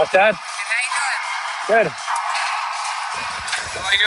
What's that? How you doing? Good. How are you?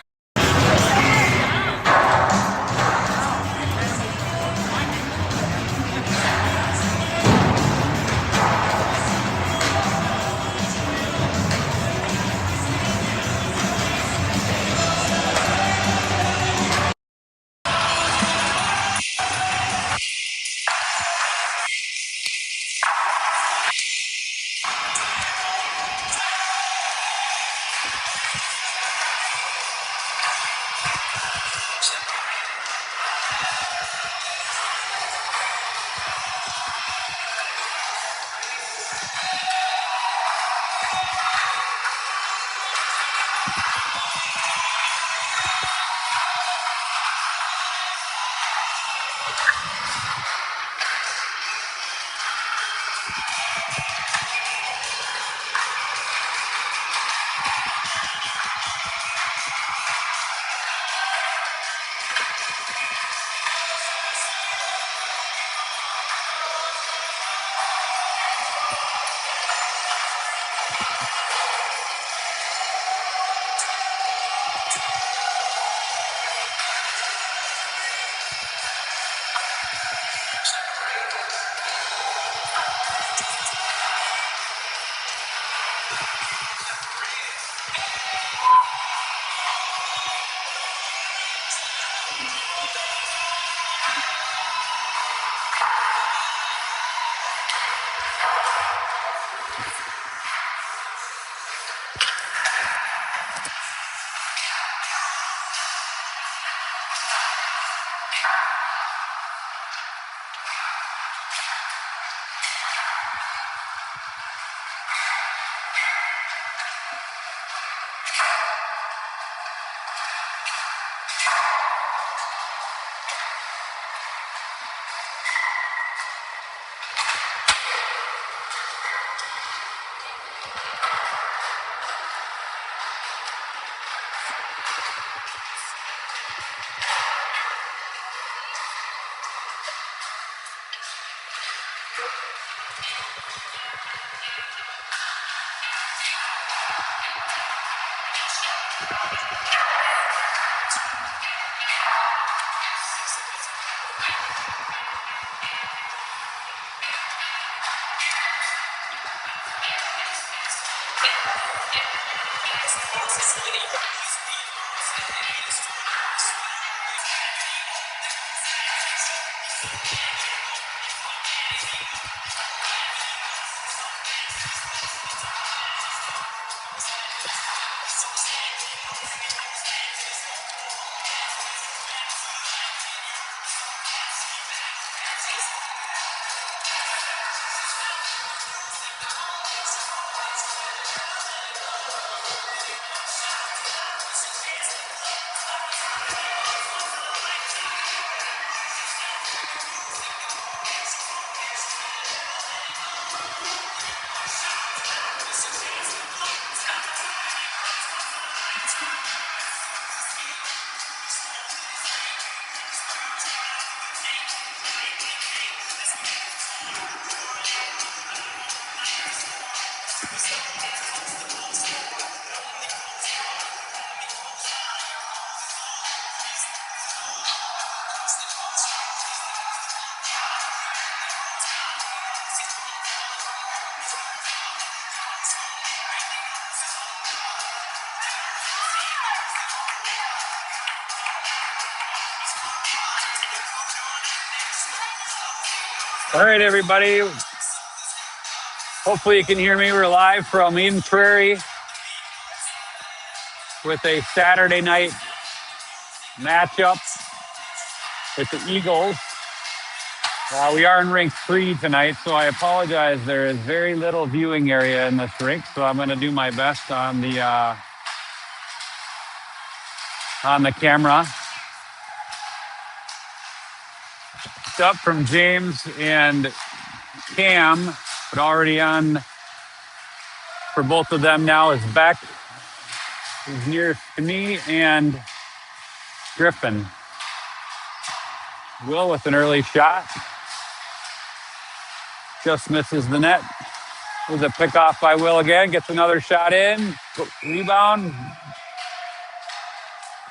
All right, everybody. Hopefully you can hear me. We're live from Prairie with a Saturday night matchup with the Eagles. We are in rink 3 tonight, so I apologize. There is very little viewing area in this rink, so I'm going to do my best on the camera. It's up from James and Cam, but already on for both of them now is Beck, who's nearest to me, and Griffin. Will with an early shot. Just misses the net. There's a pick off by Will again. Gets another shot in. Rebound.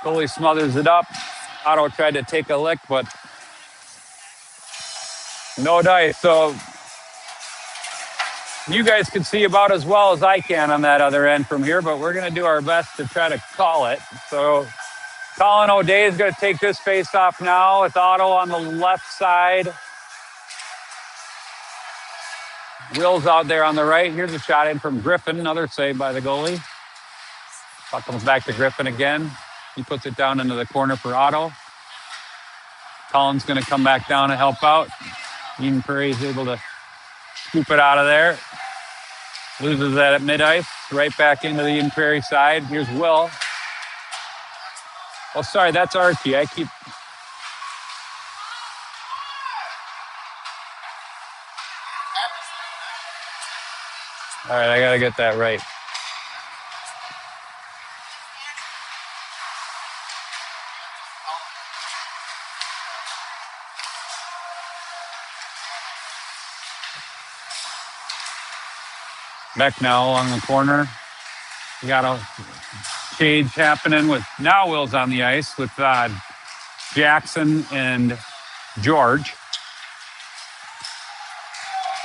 Goalie smothers it up. Otto tried to take a lick, but no dice. So you guys can see about as well as I can on that other end from here, but we're going to do our best to try to call it. So Colin O'Day is going to take this face off now with Otto on the left side. Will's out there on the right. Here's a shot in from Griffin. Another save by the goalie. Puck comes back to Griffin again. He puts it down into the corner for Otto. Colin's going to come back down and help out. Eden Prairie is able to scoop it out of there. Loses that at mid-ice. Right back into the Eden Prairie side. Here's Will. Oh, sorry, that's Archie. All right, I got to get that right. Back now along the corner. We got a change happening with now Will's on the ice with Jackson and George.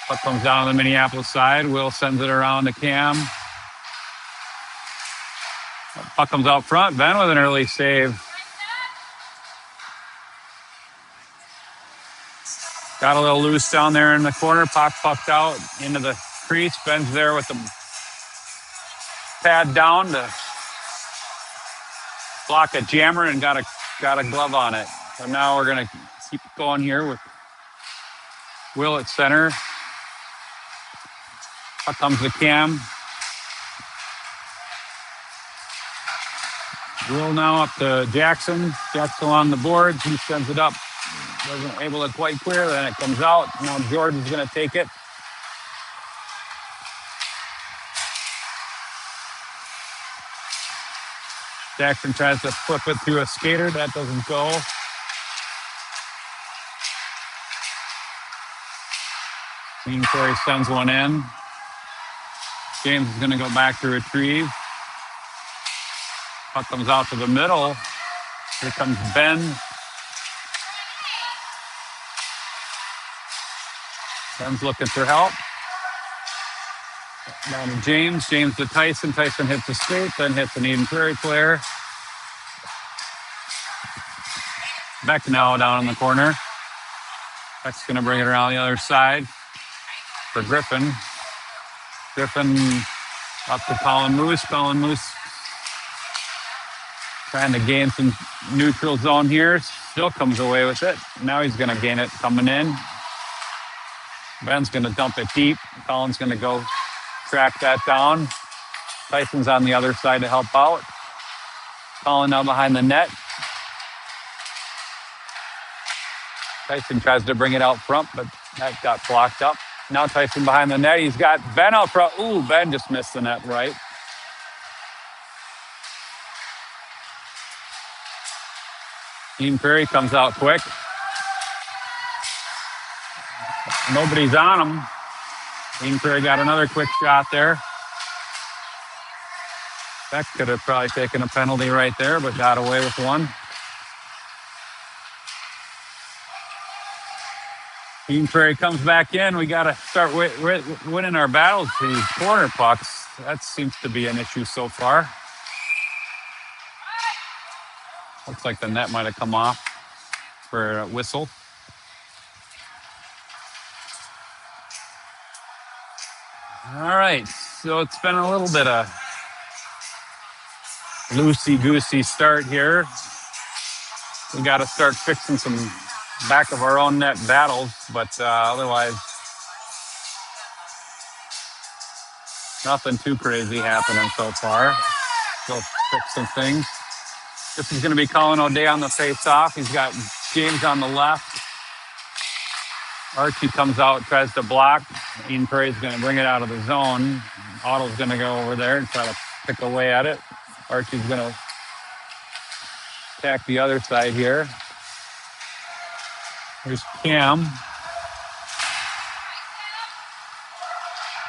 Puck comes down on the Minneapolis side. Will sends it around to Cam. Puck comes out front. Ben with an early save. Got a little loose down there in the corner. Pucked out into the crease. Ben's there with the pad down to block a jammer and got a glove on it. So now we're going to keep going here with Will at center. Puck comes to Cam. Will now up to Jackson. Jackson on the boards. He sends it up. Wasn't able to quite clear. Then it comes out. Now Jordan's going to take it. Jackson tries to flip it through a skater. That doesn't go. Eden Prairie sends one in. James is going to go back to retrieve. Puck comes out to the middle. Here comes Ben. Ben's looking for help. Down to James. James to Tyson. Tyson hits the skate, then hits an Eden Prairie player. Beck now down in the corner. Beck's going to bring it around the other side for Griffin. Griffin up to Colin Moose. Colin Moose trying to gain some neutral zone here. Still comes away with it. Now he's going to gain it coming in. Ben's going to dump it deep. Colin's going to go track that down. Tyson's on the other side to help out. Colin now behind the net. Tyson tries to bring it out front, but that got blocked up. Now Tyson behind the net. He's got Ben out front. Ooh, Ben just missed the net right. Eden Prairie comes out quick. Nobody's on him. Eden Prairie got another quick shot there. Beck could have probably taken a penalty right there, but got away with one. Eden Prairie comes back in. We got to start winning our battles to these corner pucks. That seems to be an issue so far. Looks like the net might have come off for a whistle. All right, so it's been a little bit of loosey-goosey start here. We got to start fixing some back of our own net battles, but otherwise, nothing too crazy happening so far. Still fix some things. This is going to be Colin O'Day on the face-off. He's got James on the left. Archie comes out, tries to block. Eden Prairie's going to bring it out of the zone. Otto's going to go over there and try to pick away at it. Archie's going to attack the other side here. Here's Cam.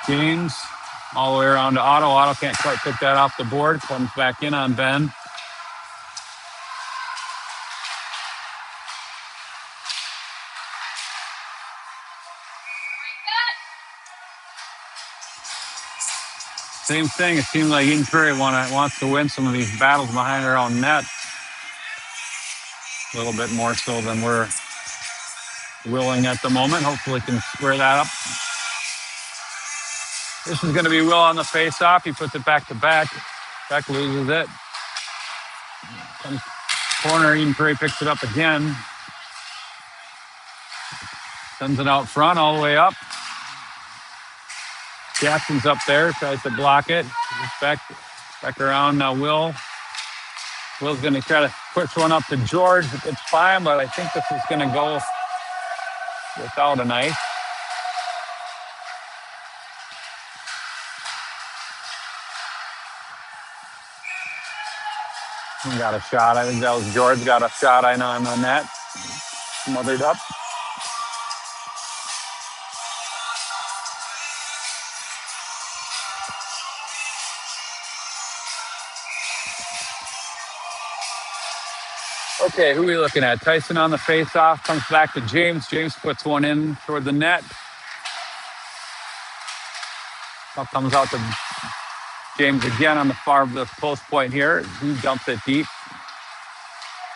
James all the way around to Otto. Otto can't quite pick that off the board. Comes back in on Ben. Same thing. It seems like Eden Prairie wants to win some of these battles behind their own net. A little bit more so than we're willing at the moment. Hopefully can square that up. This is going to be Will on the face-off. He puts it back to Beck. Beck loses it. Comes corner. Eden Prairie picks it up again. Sends it out front all the way up. Jackson's up there. Tries to block it. Back around now. Will's going to try to push one up to George. It's fine, but I think this is going to go without a knife. He got a shot. I think that was George got a shot. I know I'm on that. Smothered up. Okay, who are we looking at? Tyson on the face-off. Comes back to James. James puts one in toward the net. Comes out to James again on the far of the post point here. He dumps it deep.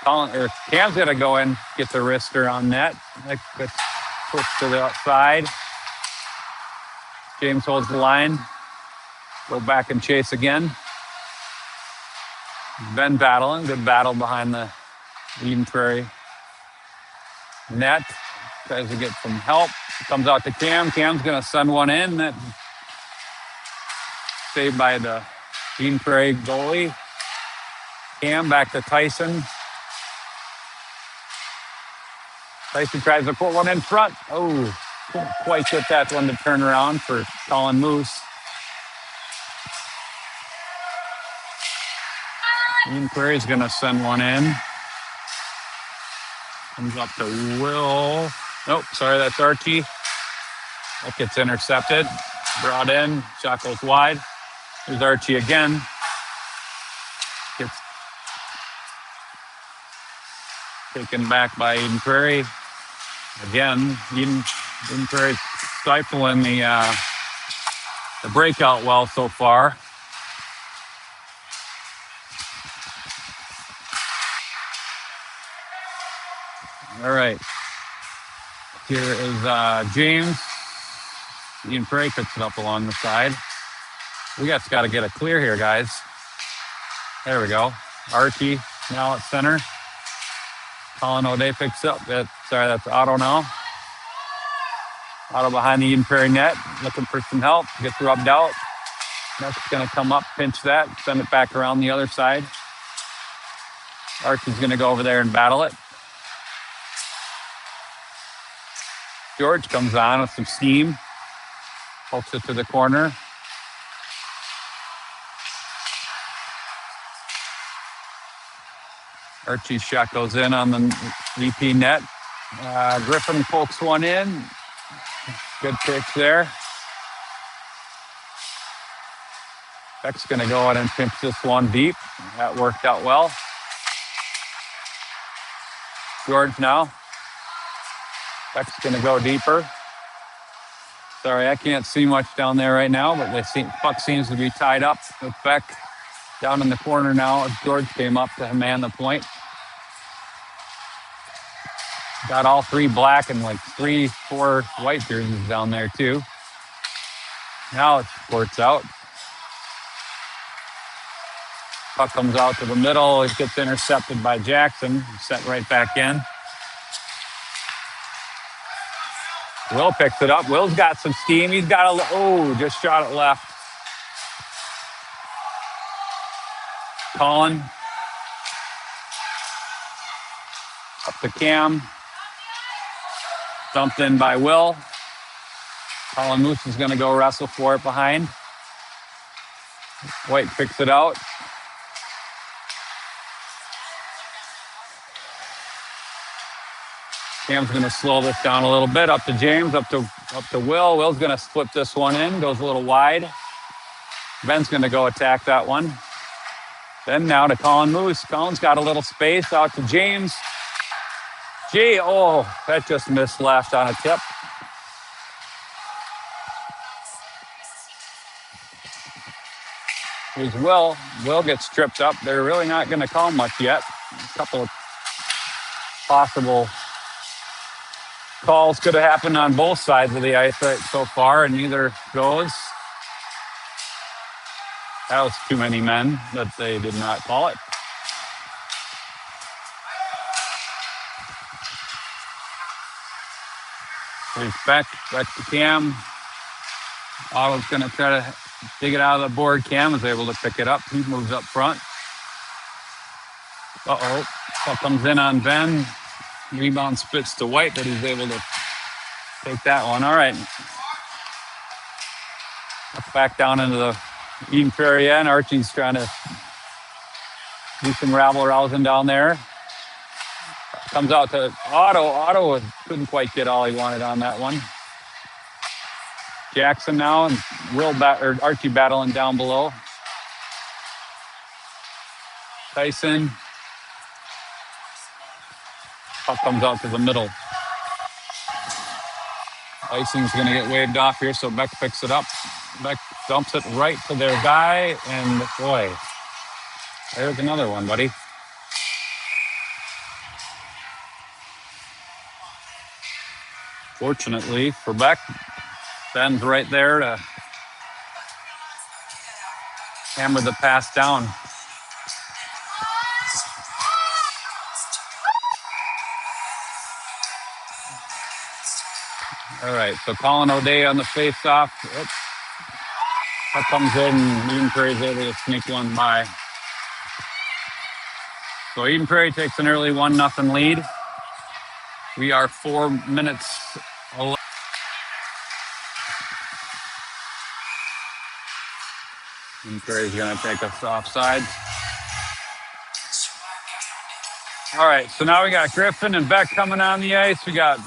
Cam's going to go in, get the wrister on net. That gets pushed to the outside. James holds the line. Go back and chase again. Ben battling. Good battle behind the Eden Prairie net. Tries to get some help. Comes out to Cam. Cam's going to send one in. That saved by the Eden Prairie goalie. Cam back to Tyson. Tyson tries to put one in front. Oh, couldn't quite get that one to turn around for Colin Moose. Eden Prairie's going to send one in. Comes up to Will. Nope, sorry, that's Archie. That gets intercepted. Brought in. Shot goes wide. There's Archie again. Gets taken back by Eden Prairie. Again, Eden Prairie stifling the breakout well so far. All right. Here is James. Eden Prairie picks it up along the side. We got to get a clear here, guys. There we go. Archie now at center. Colin O'Day picks up. That's Otto now. Otto behind the Eden Prairie net, looking for some help. Gets rubbed out. That's going to come up, pinch that, send it back around the other side. Archie's going to go over there and battle it. George comes on with some steam. Pokes it to the corner. Archie's shot goes in on the VP net. Griffin pokes one in. Good pitch there. Beck's going to go in and pinch this one deep. That worked out well. George now. Beck's going to go deeper. Sorry, I can't see much down there right now, but puck seems to be tied up with Beck down in the corner now. George came up to man the point. Got all three black and like 3-4 white jerseys down there too. Now it squirts out. Puck comes out to the middle. It gets intercepted by Jackson. Set right back in. Will picks it up. Will's got some steam. He's got just shot it left. Colin. Up to Cam. Dumped in by Will. Colin Moose is going to go wrestle for it behind. White picks it out. Cam's going to slow this down a little bit. Up to James, up to Will. Will's going to split this one in. Goes a little wide. Ben's going to go attack that one. Then now to Colin Moose. Colin's got a little space out to James. Oh, that just missed left on a tip. Here's Will. Will gets tripped up. They're really not going to call much yet. A couple of possible calls could have happened on both sides of the ice right so far, and neither goes. That was too many men that they did not call it. Here's back to Cam. Otto's going to try to dig it out of the board. Cam is able to pick it up. He moves up front. Uh-oh. Puck comes in on Ben. Rebound spits to White, but he's able to take that one. All right. Back down into the Eden Prairie end. Archie's trying to do some rabble-rousing down there. Comes out to Otto. Otto couldn't quite get all he wanted on that one. Jackson now and Archie battling down below. Tyson. Puck comes out to the middle. Tyson's going to get waved off here, so Beck picks it up. Beck dumps it right to their guy, and boy, there's another one, buddy. Fortunately for Beck, Ben's right there to hammer the pass down. All right, so Colin O'Day on the face-off. That comes in, Eden Prairie's able to sneak one by. So Eden Prairie takes an early 1-0 lead. We are 4 minutes away. Eden Prairie's going to take us offside. All right, so now we got Griffin and Beck coming on the ice. We got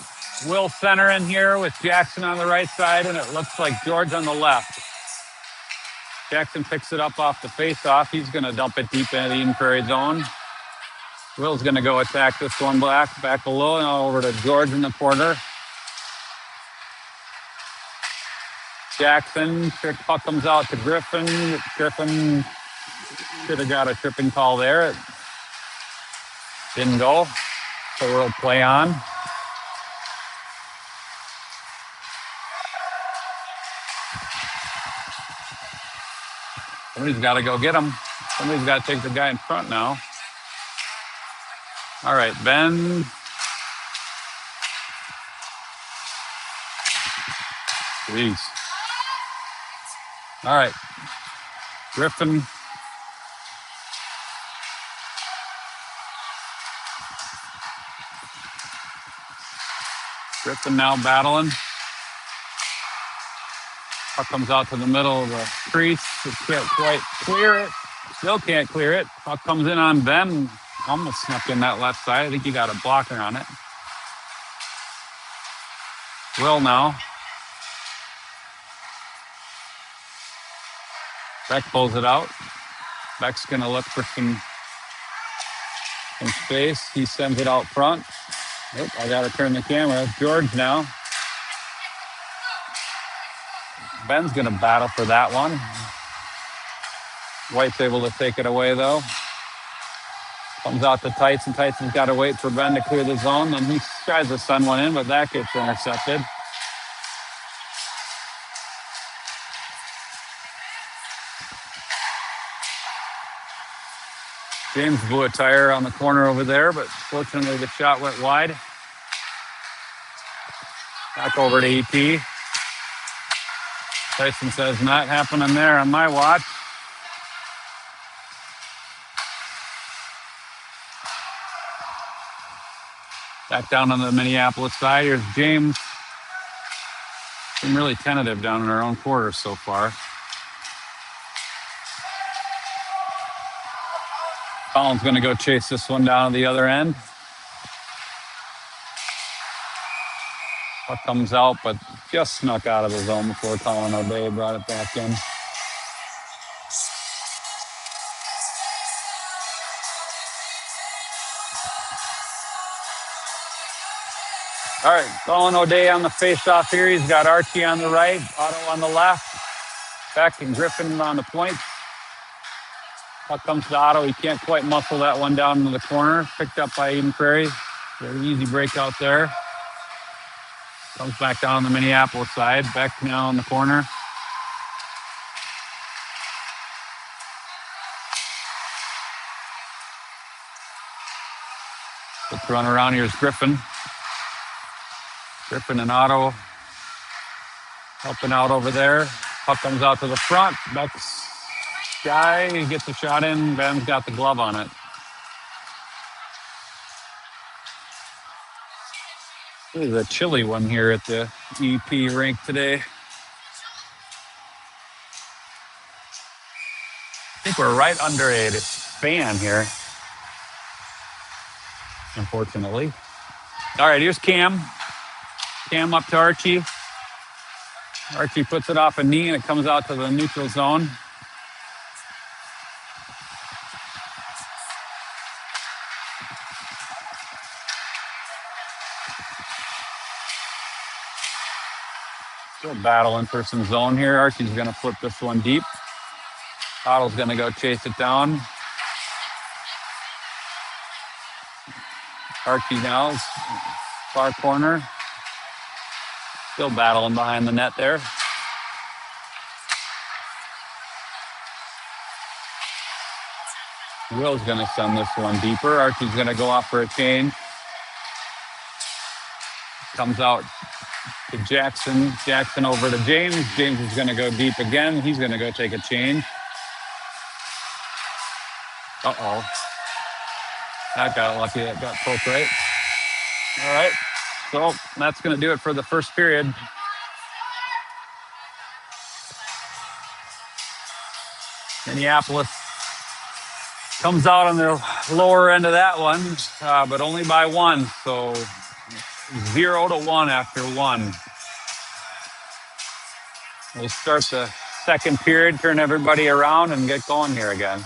Will center in here with Jackson on the right side, and it looks like George on the left. Jackson picks it up off the face-off. He's going to dump it deep into the Eden Prairie zone. Will's going to go attack this one back below, and over to George in the corner. Jackson, puck comes out to Griffin. Griffin should have got a tripping call there. It didn't go, so we'll play on. Somebody's got to go get him. Somebody's got to take the guy in front now. All right, Ben. Jeez. All right. Griffin. Griffin now battling. Puck comes out to the middle of the crease. It can't quite clear it. Still can't clear it. Puck comes in on Ben. Almost snuck in that left side. I think he got a blocker on it. Will now. Beck pulls it out. Beck's going to look for some space. He sends it out front. Nope, I got to turn the camera. George now. Ben's going to battle for that one. White's able to take it away, though. Comes out to Tyson. Tyson's got to wait for Ben to clear the zone. Then he tries to send one in, but that gets intercepted. James blew a tire on the corner over there, but fortunately the shot went wide. Back over to EP. Tyson says, not happening there on my watch. Back down on the Minneapolis side. Here's James. Been really tentative down in our own quarter so far. Colin's going to go chase this one down to the other end. Puck comes out, but just snuck out of the zone before Colin O'Day brought it back in. All right, Colin O'Day on the face-off here. He's got Archie on the right, Otto on the left, Beck and Griffin on the point. Puck comes to Otto. He can't quite muscle that one down into the corner. Picked up by Eden Prairie. Very easy breakout there. Comes back down on the Minneapolis side. Beck now in the corner. Let's run around. Here's Griffin. Griffin and Otto helping out over there. Puck comes out to the front. Beck's guy, he gets a shot in. Ben's got the glove on it. This is a chilly one here at the EP rink today. I think we're right under a fan here, unfortunately. All right, here's Cam. Cam up to Archie. Archie puts it off a knee and it comes out to the neutral zone. Still battling for some zone here. Archie's going to flip this one deep. Otto's going to go chase it down. Archie now is far corner. Still battling behind the net there. Will's going to send this one deeper. Archie's going to go off for a change. Comes out to Jackson. Jackson over to James. James is going to go deep again. He's going to go take a change. Uh-oh. That got lucky. That got poked right. All right. So that's going to do it for the first period. Minneapolis comes out on the lower end of that one, but only by one. So 0-1 after one. We'll start the second period, turn everybody around, and get going here again.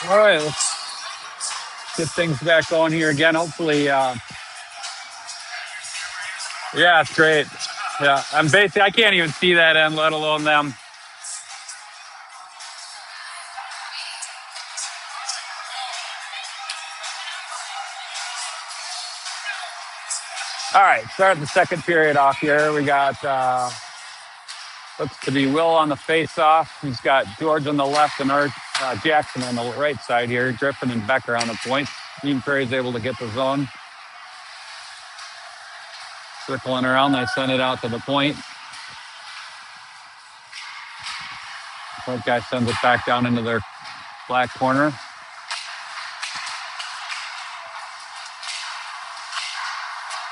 All right, let's get things back going here again. Hopefully, yeah, it's great. Yeah, I can't even see that end, let alone them. All right, start the second period off here. We got looks to be Will on the face-off. He's got George on the left and Jackson on the right side here. Griffin and Becker on the point. Eden Prairie's able to get the zone. Circling around, they send it out to the point. Point guy sends it back down into their black corner.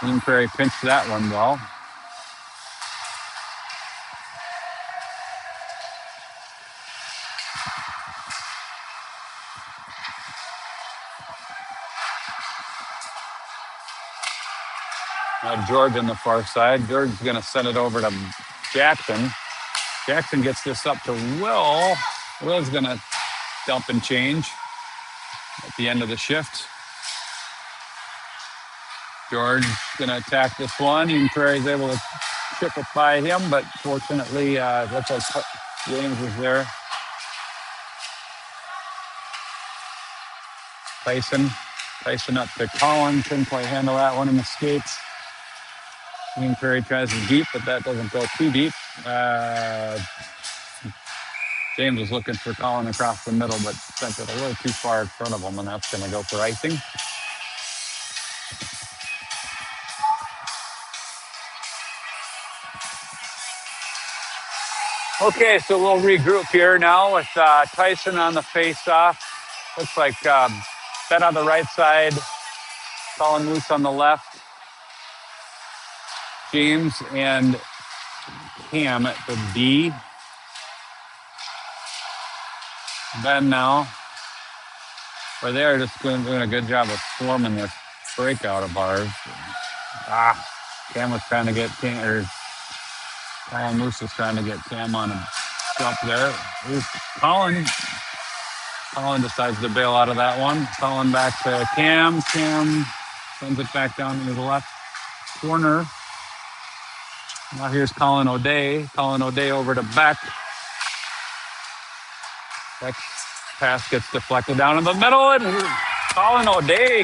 Eden Prairie pinched that one well. Now George on the far side. George's going to send it over to Jackson. Jackson gets this up to Will. Will's going to dump and change at the end of the shift. George going to attack this one. Eden Prairie's able to chip it by him, but fortunately, looks like James is there. Tyson up to Collins. Couldn't quite handle that one in the skates. Prairie tries to deep, but that doesn't go too deep. James was looking for Colin across the middle, but sent it a little too far in front of him, and that's going to go for icing. Okay, so we'll regroup here now with Tyson on the face-off. Looks like Ben on the right side, Colin Moose on the left, James and Cam at the D. Ben now. But they're just doing a good job of swarming this breakout of ours. Cam was trying to get Cam, or Colin Moose was trying to get Cam on a jump there. Here's Colin. Colin decides to bail out of that one. Colin back to Cam. Cam sends it back down into the left corner. Now here's Colin O'Day. Colin O'Day over to Beck. Beck's pass gets deflected down in the middle, and Colin O'Day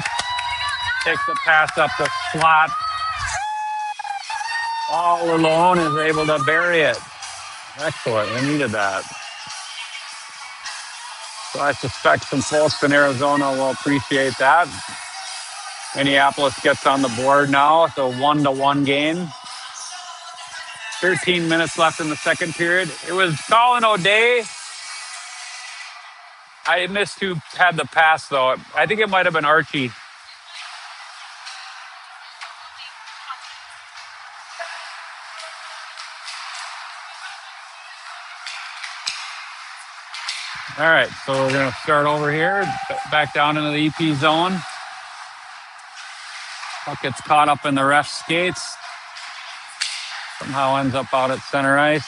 takes the pass up the slot. All alone is able to bury it. Excellent. We needed that. So I suspect some folks in Arizona will appreciate that. Minneapolis gets on the board now. It's a 1-1 game. 13 minutes left in the second period. It was Colin O'Day. I missed who had the pass, though. I think it might have been Archie. All right, so we're going to start over here, back down into the EP zone. Puck gets caught up in the ref's skates. Somehow ends up out at center ice.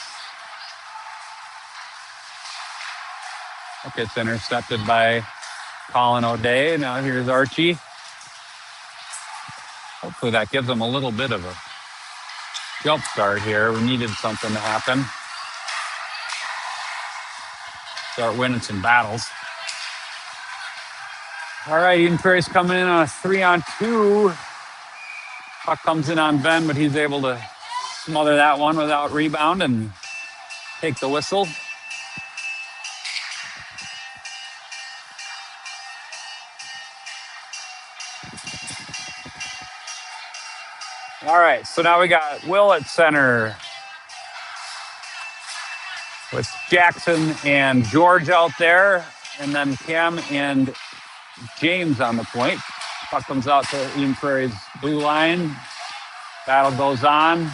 Puck gets intercepted by Colin O'Day. Now here's Archie. Hopefully that gives them a little bit of a jump start here. We needed something to happen. Start winning some battles. All right, Eden Prairie's coming in on a 3-on-2. Puck comes in on Ben, but he's able to smother that one without rebound and take the whistle. All right, so now we got Will at center with Jackson and George out there, and then Cam and James on the point. Puck comes out to Eden Prairie's blue line. Battle goes on.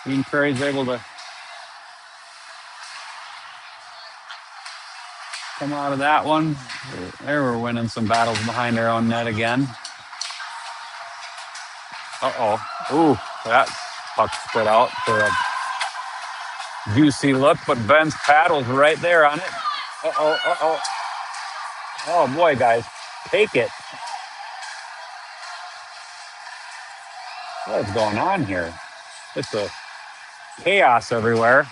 Eden Prairie's able to come out of that one. There we're winning some battles behind our own net again. Ooh, that puck spit out for a juicy look, but Ben's pad was right there on it. Oh boy, guys, take it. What is going on here? It's a chaos everywhere.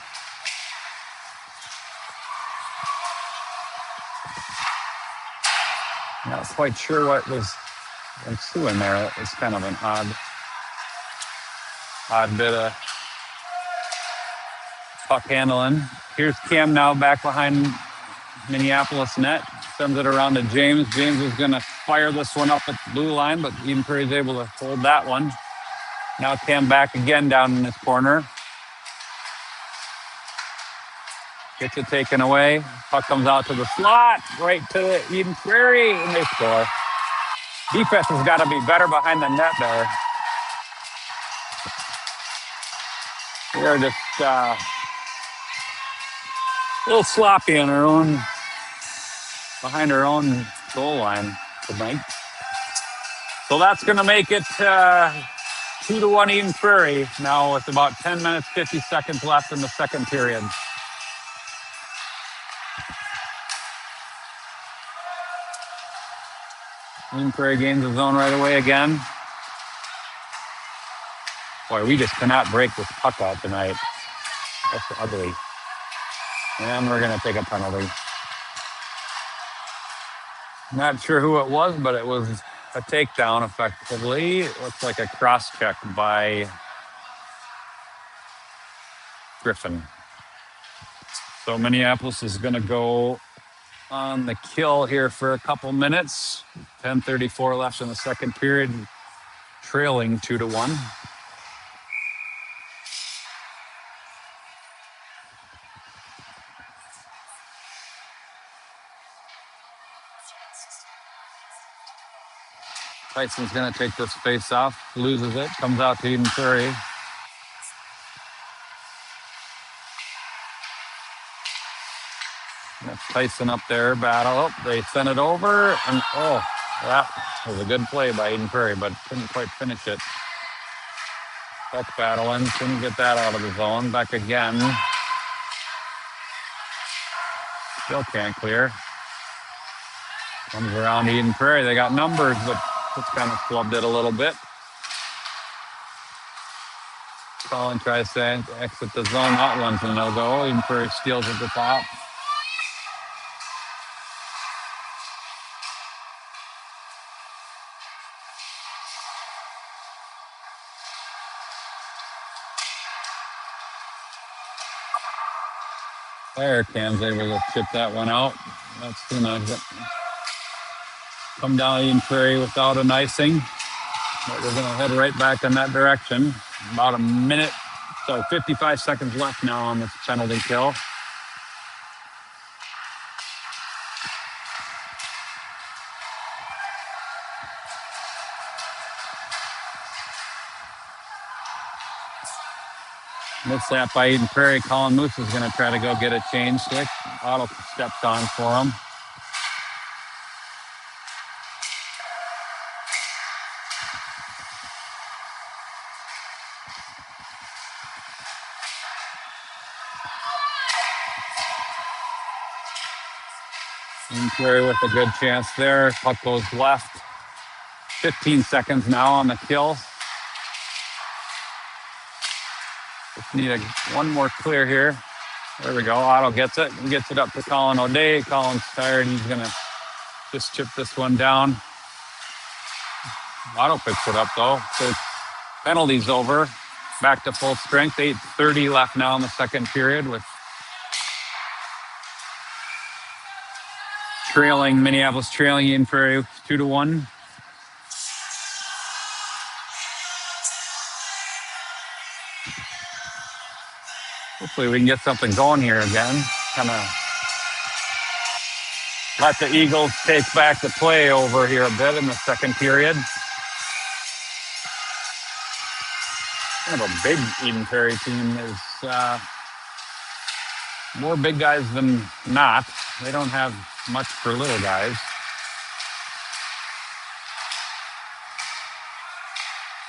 Not quite sure what was ensuing there. It was kind of an odd bit of puck handling. Here's Cam now back behind Minneapolis net. Sends it around to James. James is going to fire this one up at the blue line, but Eden Prairie is able to hold that one. Now Cam back again down in this corner. Gets it taken away. Puck comes out to the slot, right to Eden Prairie, and they score. Defense has got to be better behind the net there. We are just a little sloppy on our own, behind our own goal line tonight. So that's going to make it 2-1 Eden Prairie now with about 10 minutes, 50 seconds left in the second period. Eden Prairie gains the zone right away again. Boy, we just cannot break this puck out tonight. That's ugly. And we're going to take a penalty. Not sure who it was, but it was a takedown effectively. It looks like a cross check by Griffin. So Minneapolis is going to go on the kill here for a couple minutes. 10:34 left in the second period, trailing 2-1. Tyson's going to take this face off, loses it, comes out to Eden Prairie. That's Tyson up there, battle. Oh, they sent it over, and that was a good play by Eden Prairie, but couldn't quite finish it. Buck battling, couldn't get that out of the zone. Back again. Still can't clear. Comes around Eden Prairie. They got numbers, but just kind of flubbed it a little bit. Colin tries to exit the zone. That one's a no-go. Eden Prairie steals at the top. There, Cam's able to chip that one out. That's going to come down Eden Prairie without an icing. But we're going to head right back in that direction. About a minute, so 55 seconds left now on this penalty kill. Mishap by Eden Prairie. Colin Moose is going to try to go get a change stick. Otto steps on for him. Eden Prairie with a good chance there. Puck goes left. 15 seconds now on the kill. Just need one more clear here. There we go. Otto gets it. He gets it up to Colin O'Day. Colin's tired. He's going to just chip this one down. Otto picks it up, though. So penalty's over. Back to full strength. 8:30 left now in the second period with Minneapolis trailing Eden Prairie 2-1. Hopefully we can get something going here again. Kind of let the Eagles take back the play over here a bit in the second period. Kind of a big Eden Prairie team. There's more big guys than not. They don't have much for little guys.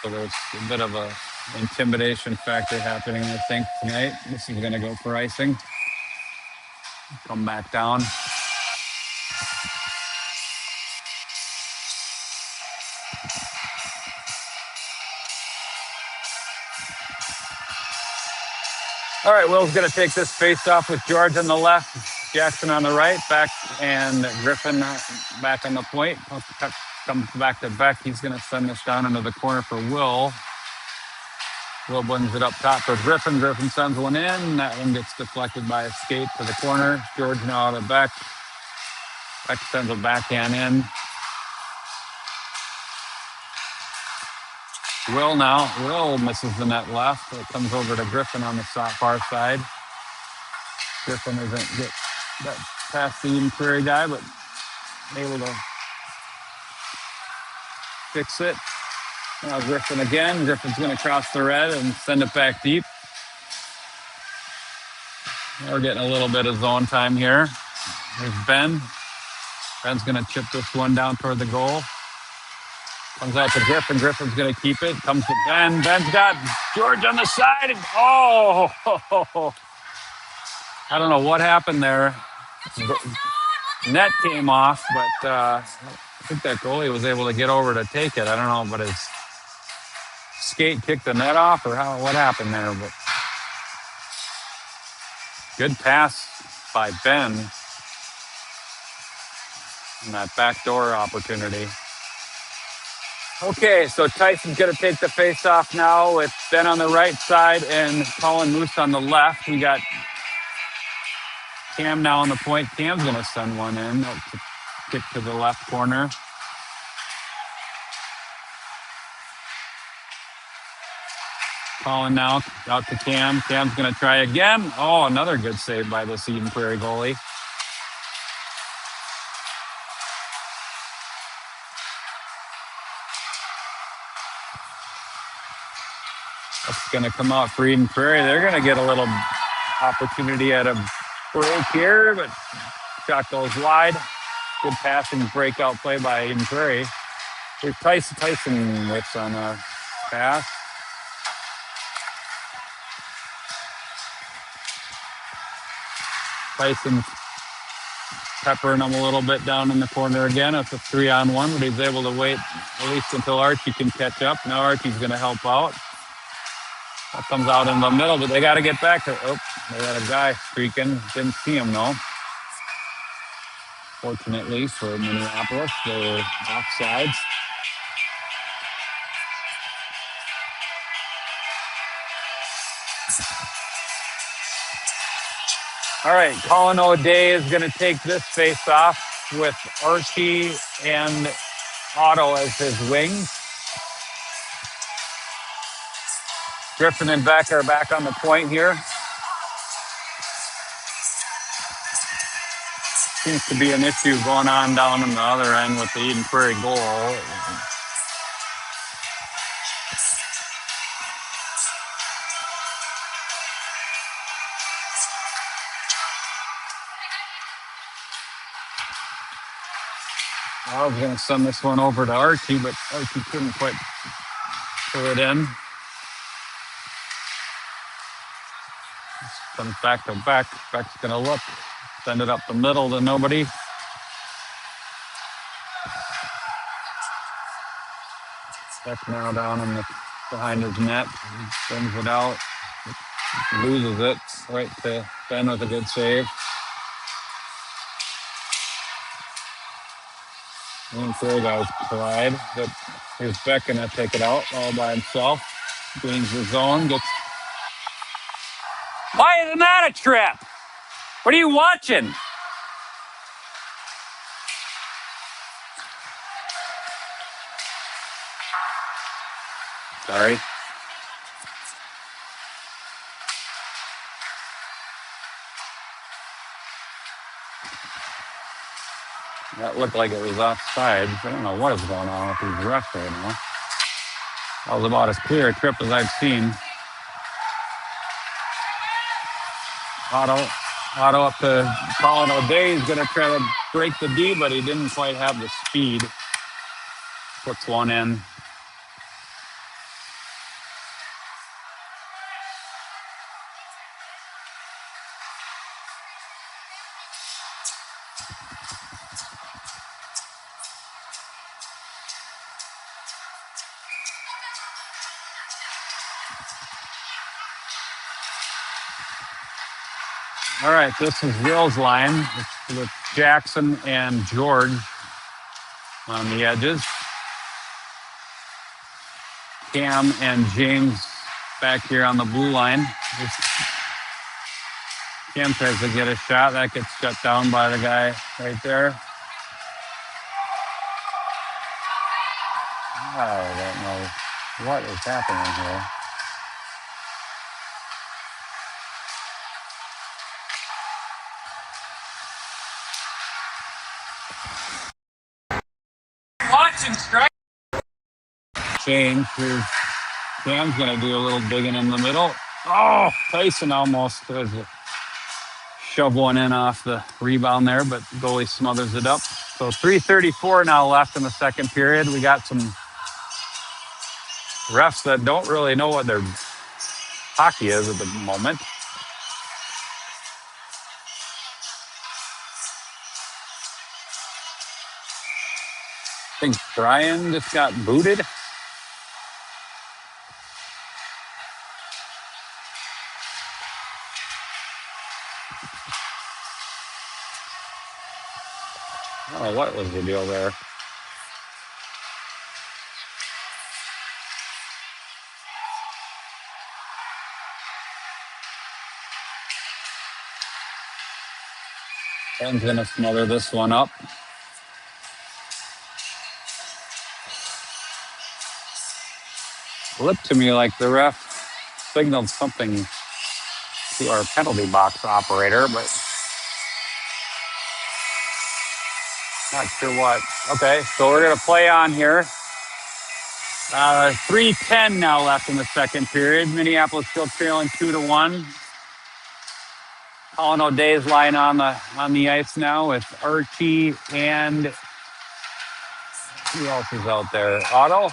So there's a bit of a intimidation factor happening, I think, tonight. This is going to go for icing. Come back down. All right, Will's going to take this face off with George on the left, Jackson on the right, back, and Griffin back on the point. Comes back to Beck. He's going to send this down into the corner for Will. Will brings it up top for Griffin. Griffin sends one in. That one gets deflected by a skate to the corner. George now to Beck. Beck sends a backhand in. Will misses the net left. It comes over to Griffin on the far side. Griffin isn't get that past the Eden Prairie guy, but able to fix it. Now Griffin again. Griffin's going to cross the red and send it back deep. We're getting a little bit of zone time here. There's Ben. Ben's going to chip this one down toward the goal. Comes out to Griffin. Griffin's going to keep it. Comes to Ben. Ben's got George on the side. I don't know what happened there. Net came off, but I think that goalie was able to get over to take it. I don't know, but skate kick the net off or what happened there? But good pass by Ben in that backdoor opportunity. Okay, so Tyson's going to take the face off now with Ben on the right side and Colin Moose on the left. We got Cam now on the point. Cam's going to send one in. Kick to the left corner. Colin now out to Cam. Cam's going to try again. Oh, another good save by this Eden Prairie goalie. That's going to come out for Eden Prairie. They're going to get a little opportunity at a break here, but shot goes wide. Good passing breakout play by Eden Prairie. Here's Tyson. Tyson whips on a pass. Tyson peppering him a little bit down in the corner again. It's a 3-on-1, but he's able to wait at least until Archie can catch up. Now Archie's going to help out. That comes out in the middle, but they got to get back to. Oh, they got a guy streaking. Didn't see him though. Fortunately for Minneapolis, they were offsides. All right, Colin O'Day is going to take this face off with Archie and Otto as his wings. Griffin and Beck are back on the point here. Seems to be an issue going on down on the other end with the Eden Prairie goal. I was going to send this one over to Archie, but Archie couldn't quite pull it in. Comes back to Beck. Beck's going to look. Send it up the middle to nobody. Beck now down in the behind his net. He brings it out. Loses it. Right to Ben with a good save. And Prairie guys collide, but here's Beck gonna take it out all by himself. Gains the zone. Gets. Why isn't that a trip? What are you watching? Sorry. That looked like it was offside. I don't know what is going on with these refs right now. That was about as clear a trip as I've seen. Otto up to Colin O'Day. He's going to try to break the D, but he didn't quite have the speed. Puts one in. All right, this is Will's line with Jackson and George on the edges. Cam and James back here on the blue line. Cam tries to get a shot. That gets shut down by the guy right there. I don't know what is happening here. Watching strike. Change. Cam's going to do a little digging in the middle. Oh, Tyson almost tries to shove one in off the rebound there, but goalie smothers it up. So 3:34 now left in the second period. We got some refs that don't really know what their hockey is at the moment. I think Brian just got booted. Oh, what was the deal there? Ben's gonna smother this one up. Looked to me like the ref signaled something to our penalty box operator, but not sure what. Okay, so we're gonna play on here. 3:10 now left in the second period. Minneapolis still trailing 2-1. Colin O'Day's lying on the ice now with Archie and who else is out there? Otto.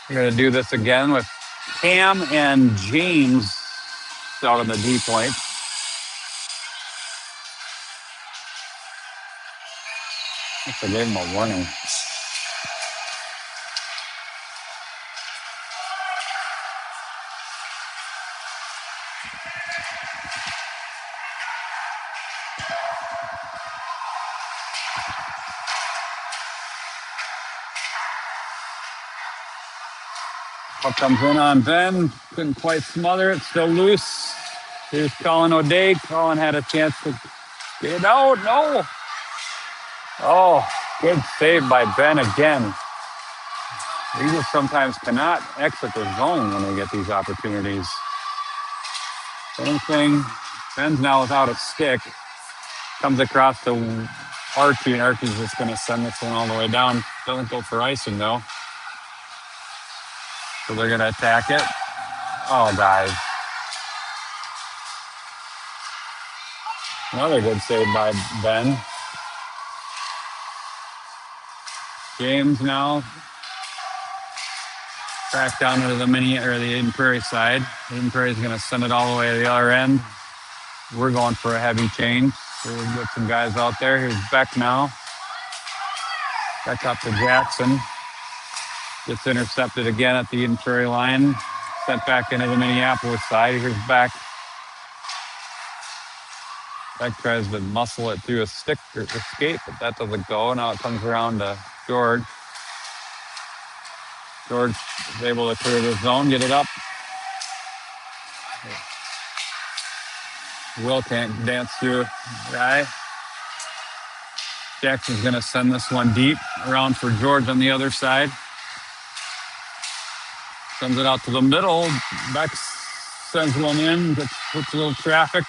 We're gonna do this again with Cam and James out on the D point. I gave him a warning. Puck comes in on Ben. Couldn't quite smother it. Still loose. Here's Colin O'Day. Colin had a chance to get it out. No. Oh, good save by Ben again. We just sometimes cannot exit the zone when we get these opportunities. Same thing. Ben's now without a stick. Comes across to Archie, and Archie's just going to send this one all the way down. Doesn't go for icing, though. So they're going to attack it. Oh, guys. Another good save by Ben. James now back down to the Eden Prairie side. Eden Prairie's going to send it all the way to the other end. We're going for a heavy change. So we'll get some guys out there. Here's Beck now. Back up to Jackson. Gets intercepted again at the Eden Prairie line. Sent back into the Minneapolis side. Here's Beck. Beck tries to muscle it through a stick or escape, but that doesn't go. Now it comes around to George. George is able to clear the zone, get it up. Will can't dance through a guy. Jackson's going to send this one deep around for George on the other side. Sends it out to the middle. Beck sends one in, puts a little traffic.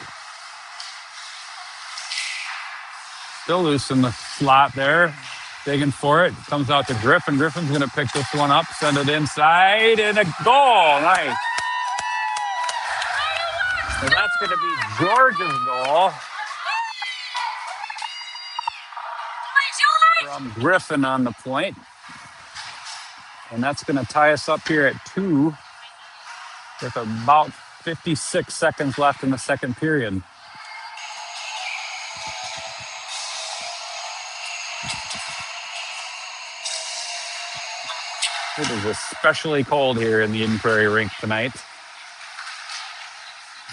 Still loose in the slot there. Digging for it. Comes out to Griffin. Griffin's going to pick this one up, send it inside, and a goal. Nice. So that's going to be George's goal. From Griffin on the point. And that's going to tie us up here at 2 with about 56 seconds left in the second period. It is especially cold here in the Eden Prairie rink tonight.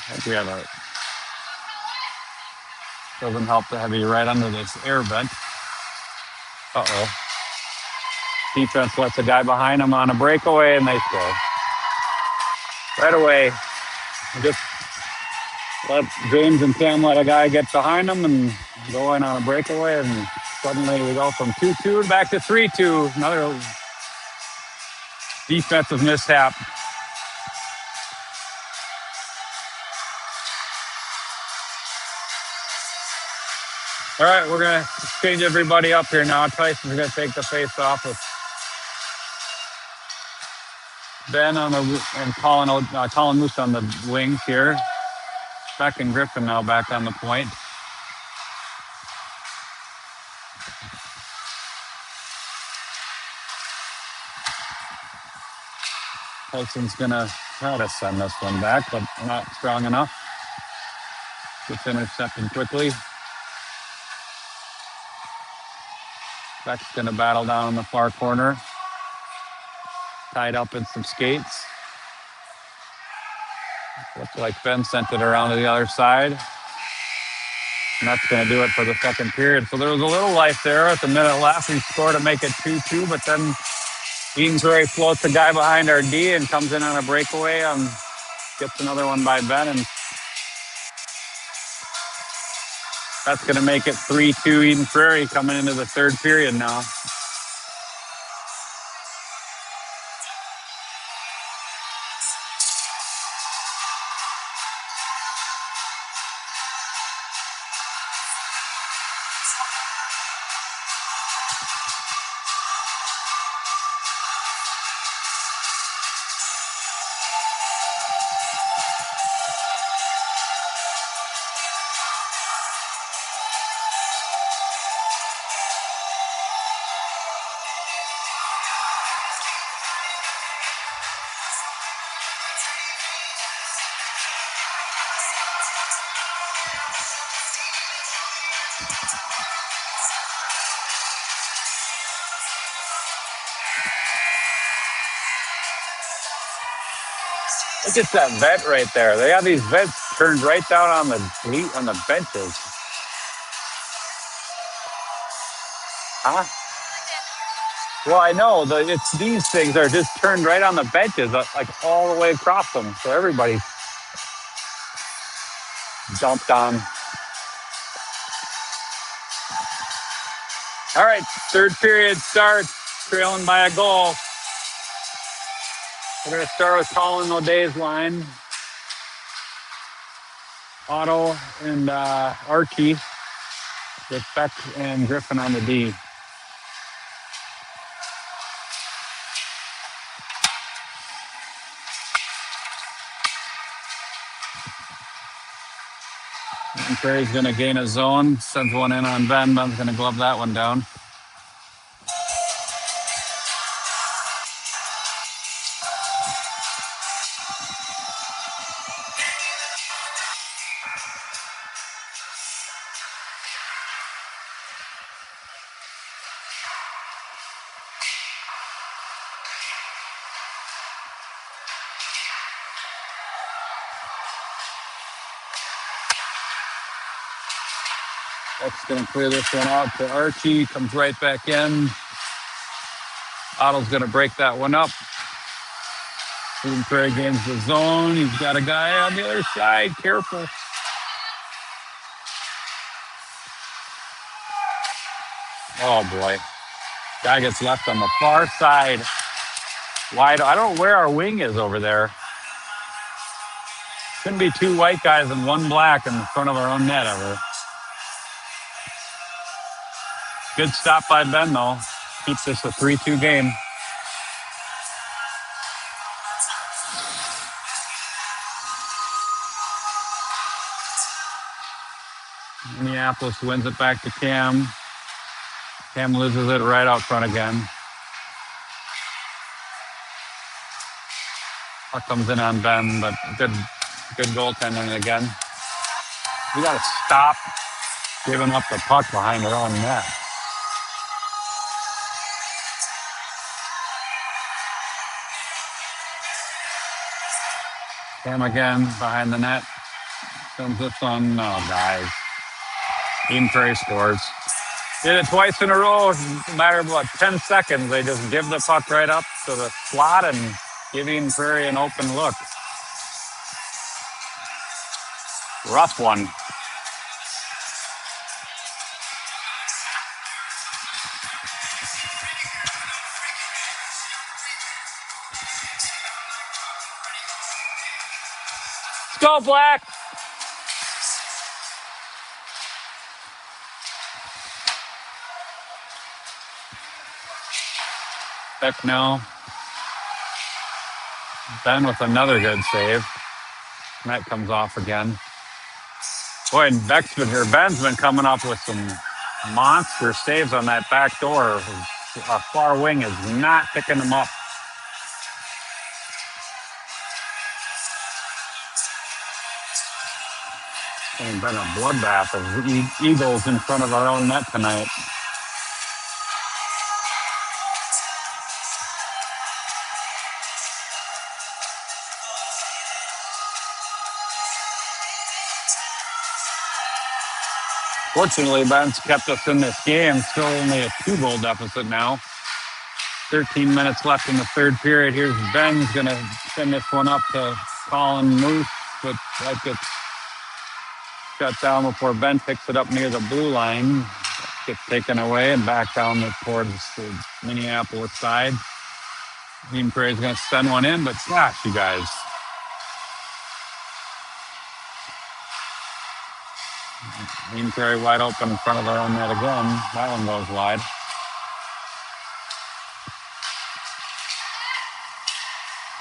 I think we have doesn't help to have you right under this air vent. Uh-oh. Defense lets a guy behind him on a breakaway, and they score. Right away, just let James and Cam let a guy get behind them and go in on a breakaway, and suddenly we go from 2-2 back to 3-2. Another defensive mishap. All right, we're going to change everybody up here now. Tyson's going to take the face off with Ben and Colin Moose on the wings here. Beck and Griffin now back on the point. Tyson's going to try to send this one back, but not strong enough. Gets intercepted quickly. Beck's going to battle down in the far corner. Tied up in some skates. What's Like Ben sent it around to the other side. And that's going to do it for the second period. So there was a little life there at the minute left. We scored to make it 2-2, but then Prairie floats the guy behind our D and comes in on a breakaway and gets another one by Ben. And that's going to make it 3-2 Prairie coming into the third period now. Look at that vet right there. They have these vets turned right down on the benches. Huh? Well, I know it's these things are just turned right on the benches, like all the way across them. So everybody's dumped on. All right, third period starts, trailing by a goal. We're going to start with Colin O'Day's line. Otto and Archie with Beck and Griffin on the D. And Prairie's going to gain a zone, sends one in on Ben. Ben's going to glove that one down. Beck's going to clear this one out to Archie. Comes right back in. Otto's going to break that one up. Prairie gains the zone. He's got a guy on the other side. Careful. Oh, boy. Guy gets left on the far side. Wide. I don't know where our wing is over there. Shouldn't be two white guys and one black in front of our own net ever. Good stop by Ben, though. Keeps this a 3-2 game. Minneapolis wins it back to Cam. Cam loses it right out front again. Puck comes in on Ben, but good goaltending again. We got to stop giving up the puck behind our own net. Cam again behind the net. Comes this on. Oh, guys. Prairie scores. Did it twice in a row. No matter what, 10 seconds, they just give the puck right up to the slot and give Prairie an open look. Rough one. Let's go, Black. Beck now. Ben with another good save. Net comes off again. Boy, and Ben's been coming up with some monster saves on that back door. Our far wing is not picking them up. It's been a bloodbath of Eagles in front of our own net tonight. Fortunately, Ben's kept us in this game. Still only a 2-goal deficit now. 13 minutes left in the third period. Here's Ben's going to send this one up to Colin Moose, but that gets shut down before Ben picks it up near the blue line. Gets taken away and back down towards the Minneapolis side. Prairie is going to send one in, but gosh, you guys. Prairie wide open in front of their own net again. That one goes wide.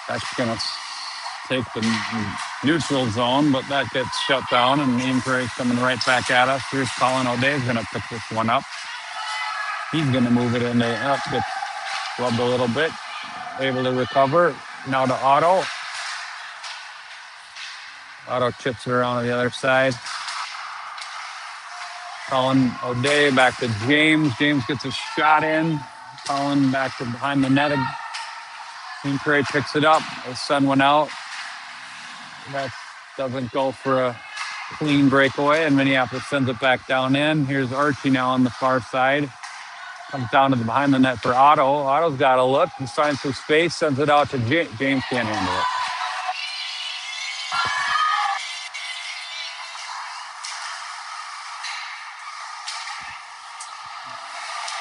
That's going to take the neutral zone, but that gets shut down, and Prairie's coming right back at us. Here's Colin O'Day's going to pick this one up. He's going to move it in there. Up, gets rubbed a little bit. Able to recover. Now to Otto. Otto chips it around to the other side. Colin O'Day back to James. James gets a shot in. Colin back to behind the net. Prairie picks it up. They send one out. That doesn't go for a clean breakaway, and Minneapolis sends it back down in. Here's Archie now on the far side. Comes down to the behind the net for Otto. Otto's got a look. He finds some space, sends it out to James. James can't handle it.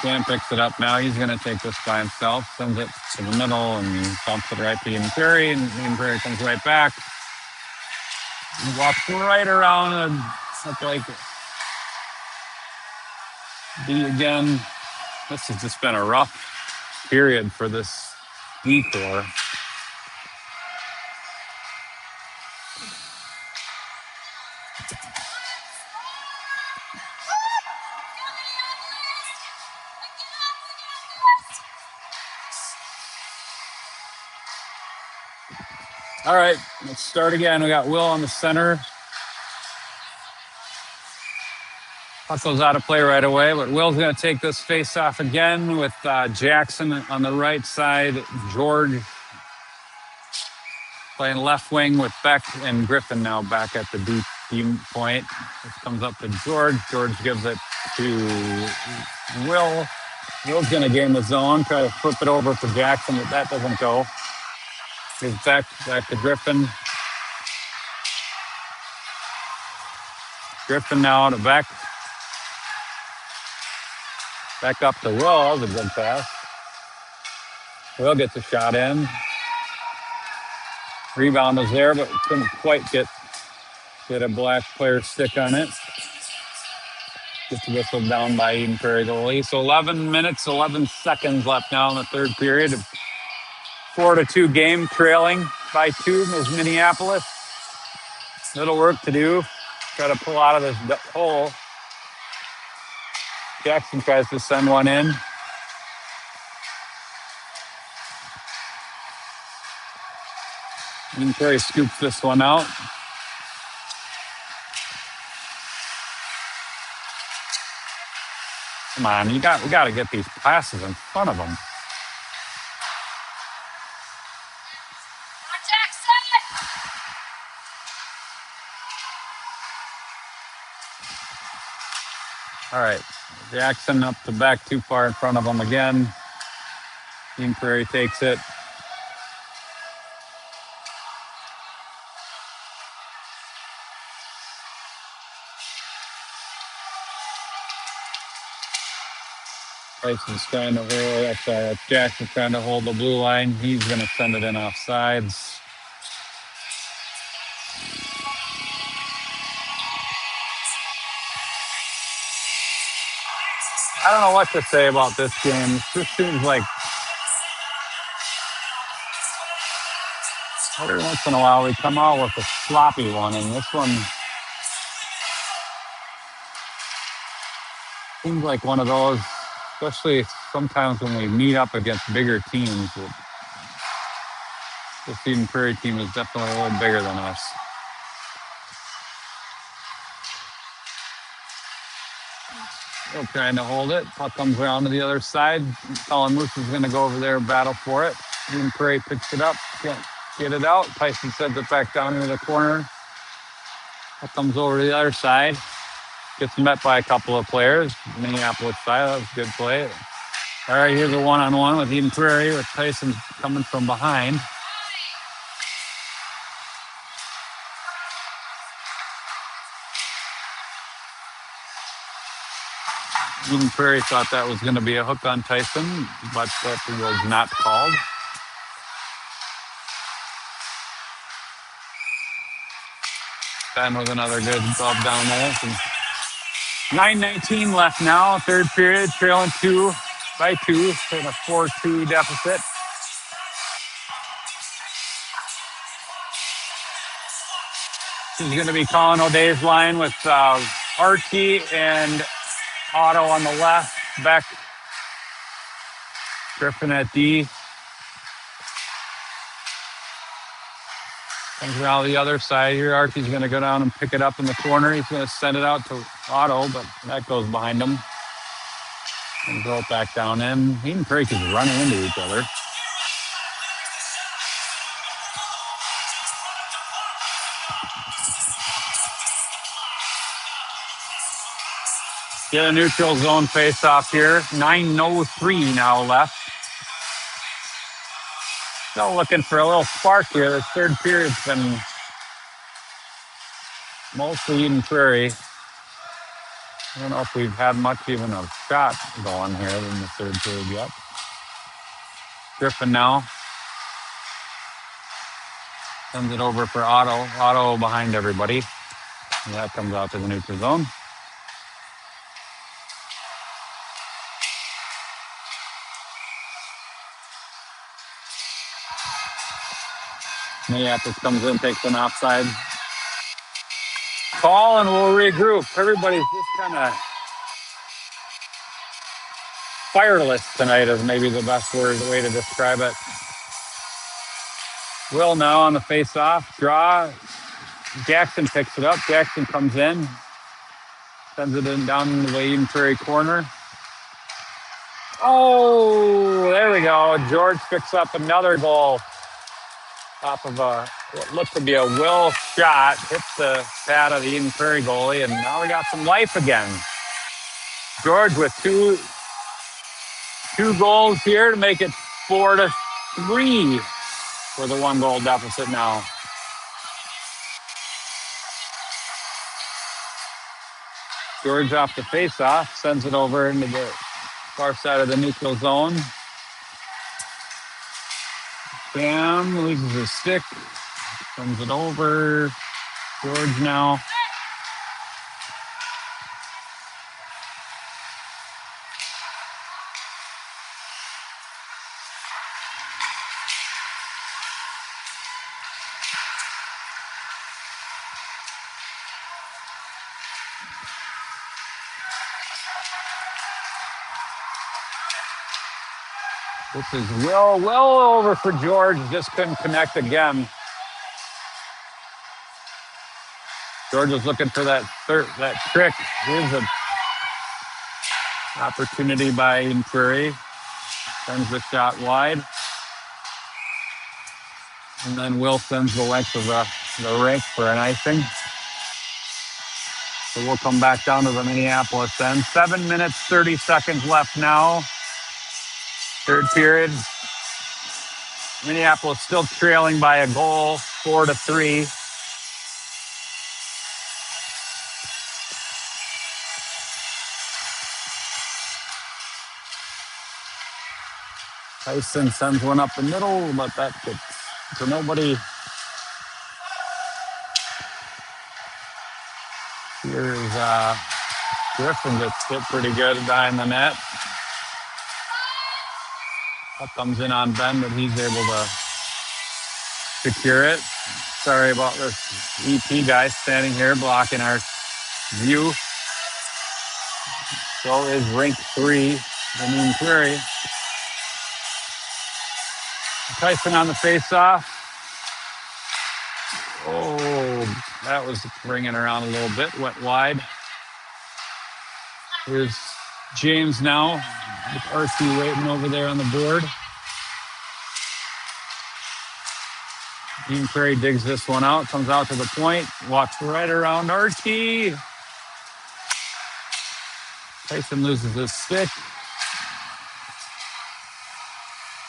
Dan picks it up now. He's going to take this by himself. Sends it to the middle and bumps it right to Eden Prairie. And Eden Prairie comes right back. He walks right around and look like D again. This has just been a rough period for this D corps. All right, let's start again. We got Will on the center. Puck goes out of play right away, but Will's going to take this face off again with Jackson on the right side. George playing left wing with Beck and Griffin now back at the deep team point. This comes up to George. George gives it to Will. Will's going to gain the zone, try to flip it over to Jackson, but that doesn't go. Here's Beck, back to Griffin. Griffin now to Beck. Back up to Will. That was a good pass. Will gets a shot in. Rebound was there, but couldn't quite get a black player stick on it. Gets whistled down by Eden Prairie goalie. So 11 minutes, 11 seconds left now in the third period. 4-2 game, trailing by 2 is Minneapolis. Little work to do. Try to pull out of this hole. Jackson tries to send one in. Eden Prairie scoops this one out. Come on, we got to get these passes in front of them. All right, Jackson up the back too far in front of him again. Eden Prairie takes it. Tyson's trying to hold. Jackson's trying to hold the blue line. He's going to send it in off sides. I don't know what to say about this game. This seems like every once in a while we come out with a sloppy one, and this one seems like one of those, especially sometimes when we meet up against bigger teams. This Eden Prairie team is definitely a little bigger than us. Still trying to hold it. Puck comes around to the other side. Colin Moose is going to go over there and battle for it. Eden Prairie picks it up. Can't get it out. Tyson sends it back down into the corner. Puck comes over to the other side. Gets met by a couple of players. Minneapolis side, that was a good play. All right, here's a one-on-one with Eden Prairie with Tyson coming from behind. Eden Prairie thought that was going to be a hook on Tyson, but that was not called. Ben with another good glove down there. 9:19 left now, third period, trailing 2-2 in a 4-2 deficit. He's going to be calling O'Day's line with Archie and Otto on the left, Beck, Griffin at D. Comes around the other side here. Archie's going to go down and pick it up in the corner. He's going to send it out to Otto, but that goes behind him. And throw it back down in. Eden Prairie is running into each other. Get a neutral zone face off here. 9:03 now left. Still looking for a little spark here. The third period's been mostly Eden Prairie. I don't know if we've had much even of shot going here in the third period yet. Griffin now sends it over for Otto. Otto behind everybody. And that comes out to the neutral zone. Minneapolis comes in, takes an offside call, and we'll regroup. Everybody's just kind of fireless tonight is maybe the best way to describe it. Will now on the face-off. Draw. Jackson picks it up. Jackson comes in. Sends it in down in the Eden Prairie corner. Oh, there we go. George picks up another goal off of what looked to be a Will shot. Hits the pad of the Eden Prairie goalie, and now we got some life again. George with two goals here to make it 4-3 for the 1-goal deficit now. George off the face-off, sends it over into the far side of the neutral zone. Cam loses his stick, sends it over. George now. This is well over for George. Just couldn't connect again. George was looking for that trick. Here's an opportunity by Eden Prairie. Sends the shot wide. And then Will sends the length of the rink for an icing. So we'll come back down to the Minneapolis end. 7 minutes, 30 seconds left now. Third period. Minneapolis still trailing by a goal, 4-3. Tyson sends one up the middle, but that gets to nobody. Here's Griffin gets hit pretty good behind the net. That comes in on Ben, but he's able to secure it. Sorry about this EP guy standing here blocking our view. So is rink 3, the Eden Prairie. Tyson on the face-off. Oh, that was bringing around a little bit, went wide. Here's James now with RC waiting over there on the board. Eden Prairie digs this one out, comes out to the point, walks right around Archie. Tyson loses his stick.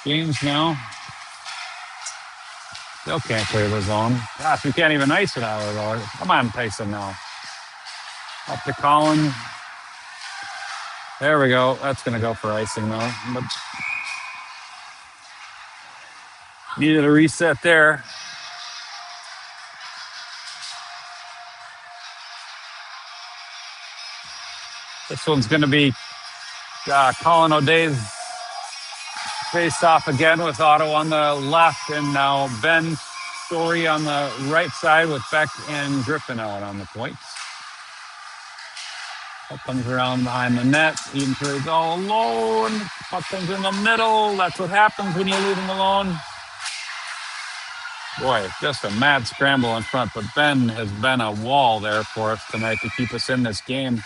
James now. Still can't clear the zone. Gosh, we can't even ice it out of there. Come on, Tyson now. Up to Colin. There we go. That's going to go for icing though. But needed a reset there. This one's going to be Colin O'Day's face off again with Otto on the left, and now Ben Story on the right side with Beck and Griffin out on the points. Puck comes around behind the net. Eden Prairie's all alone. Puck comes in the middle. That's what happens when you leave him alone. Boy, just a mad scramble in front, but Ben has been a wall there for us tonight to keep us in this game.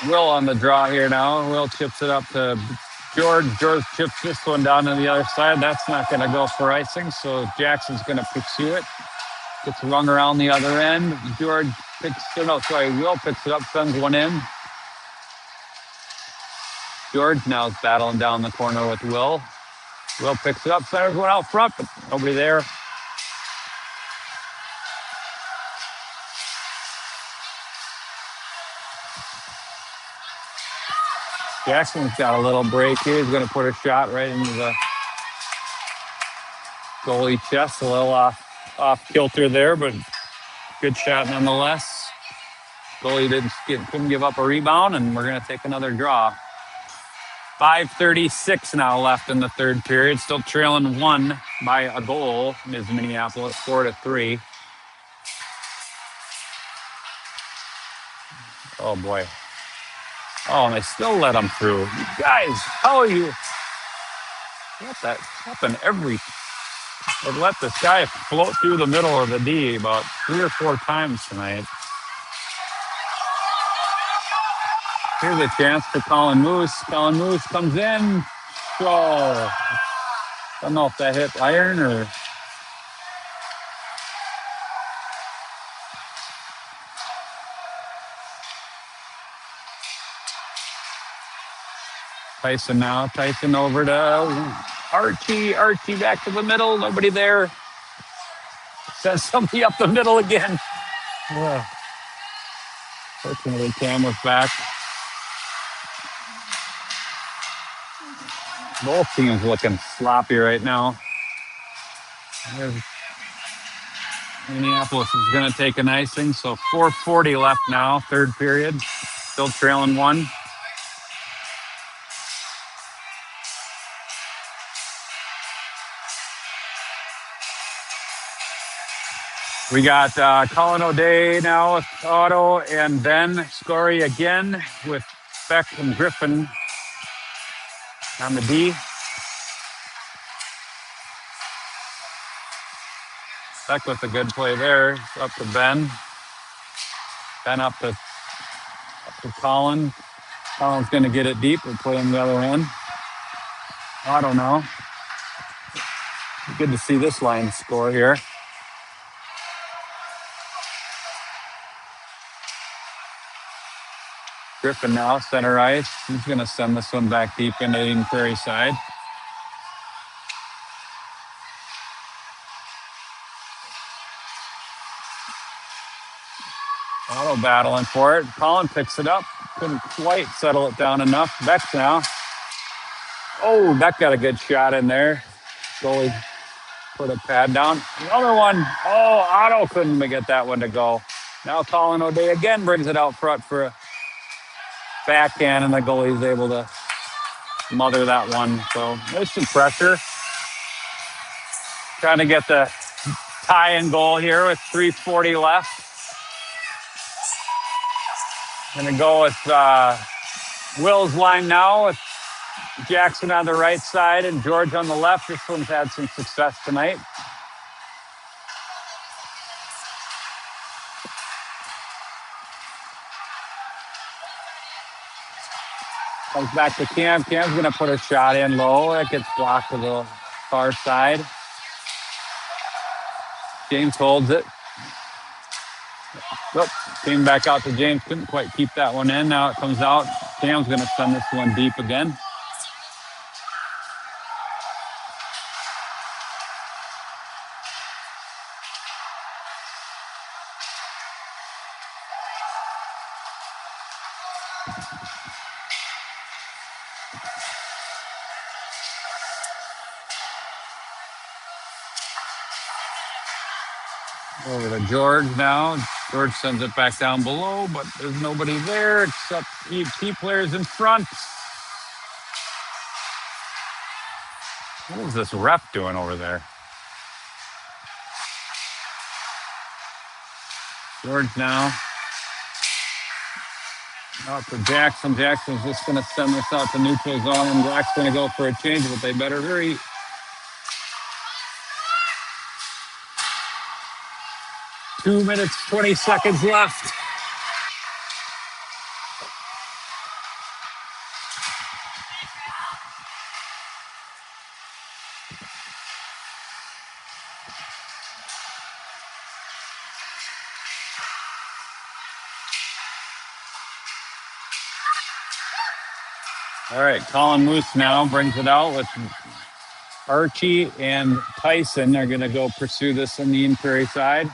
Will on the draw here now. Will chips it up to George. George chips this one down to the other side. That's not going to go for icing, so Jackson's going to pursue it. Gets rung around the other end. Will picks it up, sends one in. George now is battling down the corner with Will. Will picks it up, centers one out front, but nobody there. Jackson's got a little break here. He's going to put a shot right into the goalie chest. A little off kilter there, but good shot nonetheless. Goalie couldn't give up a rebound, and we're going to take another draw. 5:36 now left in the third period. Still trailing one by a goal is Minneapolis, 4-3. Oh boy. Oh, and they still let them through. You guys, how are you? What that happened They've let this guy float through the middle of the D about 3 or 4 times tonight. Here's a chance for Colin Moose. Colin Moose comes in. Oh, I don't know if that hit iron or... Tyson now. Tyson over to Archie. Archie back to the middle. Nobody there. Sends somebody up the middle again. Yeah. Fortunately, Cam was back. Both teams looking sloppy right now. Minneapolis is going to take an icing, so 4:40 left now, third period. Still trailing one. We got Colin O'Day now with Otto, and Ben Scory again with Beck and Griffin on the D. Beck with a good play there. Up to Ben. Ben up to Colin. Colin's going to get it deep and play him the other end. Otto now. Good to see this line score here. Griffin now, center ice. He's going to send this one back deep into Eden Prairie side. Otto battling for it. Colin picks it up. Couldn't quite settle it down enough. Beck now. Oh, Beck got a good shot in there. Goalie put a pad down. Another one. Oh, Otto couldn't get that one to go. Now Colin O'Day again brings it out front for a backhand, and the goalie's able to mother that one. So there's some pressure. Trying to get the tie and goal here with 3:40 left. Gonna go with Will's line now with Jackson on the right side and George on the left. This one's had some success tonight. Comes back to Cam. Cam's going to put a shot in low. That gets blocked to the far side. James holds it. Whoop. Came back out to James. Couldn't quite keep that one in. Now it comes out. Cam's going to send this one deep again. Over to George now. George sends it back down below, but there's nobody there except key players in front. What is this ref doing over there? George now. Out to Jackson. Jackson's just going to send this out to neutral zone, and Black's going to go for a change, but they better hurry. 2 minutes, 20 seconds left. All right, Colin Moose now brings it out with Archie and Tyson. They're going to go pursue this on the Prairie side.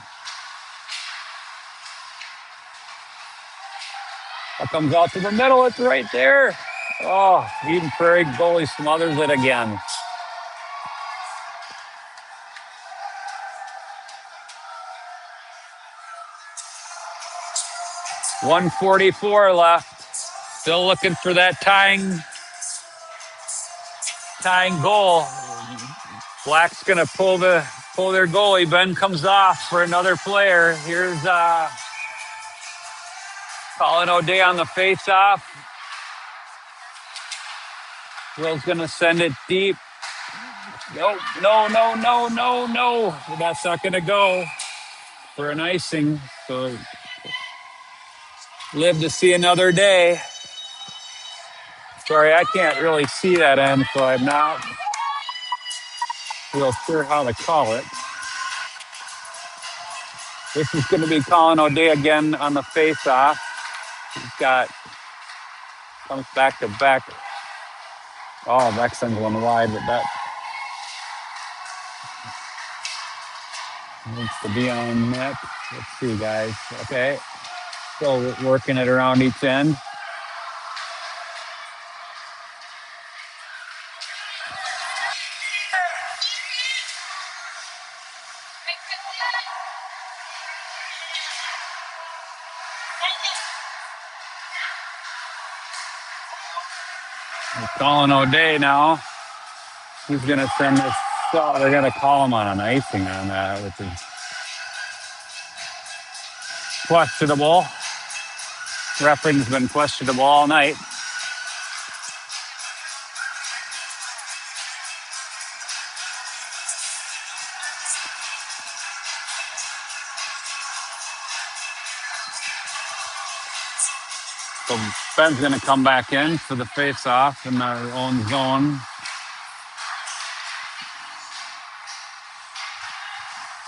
That comes out to the middle. It's right there. Oh, Eden Prairie goalie smothers it again. 1:44 left. Still looking for that tying goal. Black's gonna pull their goalie. Ben comes off for another player. Here's Colin O'Day on the face-off. Will's gonna send it deep. No. That's not gonna go for an icing. So live to see another day. Sorry, I can't really see that end, so I'm not real sure how to call it. This is going to be Colin O'Day again on the face-off. He's comes back to back. Oh, that sends one wide, but that needs to be on net. Let's see, guys. Okay, still working it around each end. Colin O'Day now. He's going to send this. Oh, they're going to call him on an icing on that, which is questionable. Refereeing's been questionable all night. So Ben's going to come back in for the face-off in our own zone.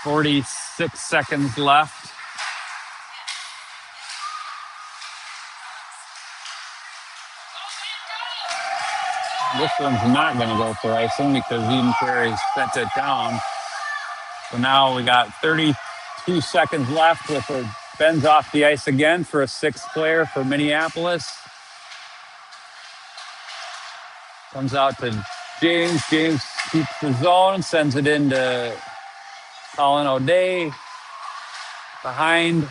46 seconds left. This one's not going to go for icing because Eden Prairie sent it down. So now we got 32 seconds left with Ben's off the ice again for a sixth player for Minneapolis. Comes out to James. James keeps the zone, sends it into Colin O'Day. Behind.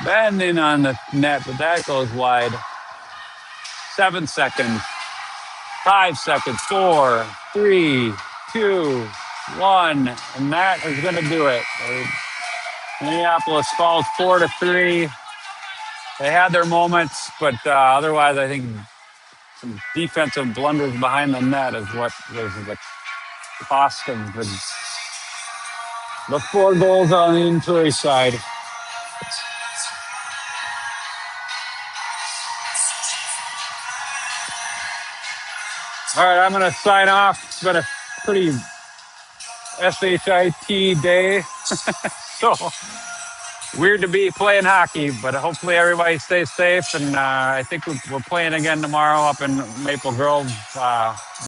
Ben in on the net, but that goes wide. 7 seconds. 5 seconds. 4, 3, 2, 1. And that is going to do it. Minneapolis falls 4-3. They had their moments, but otherwise, I think some defensive blunders behind the net is what was the cost of the 4 goals on the Prairie side. All right, I'm gonna sign off. It's been a pretty shit day. So weird to be playing hockey, but hopefully everybody stays safe. And I think we're playing again tomorrow up in Maple Grove.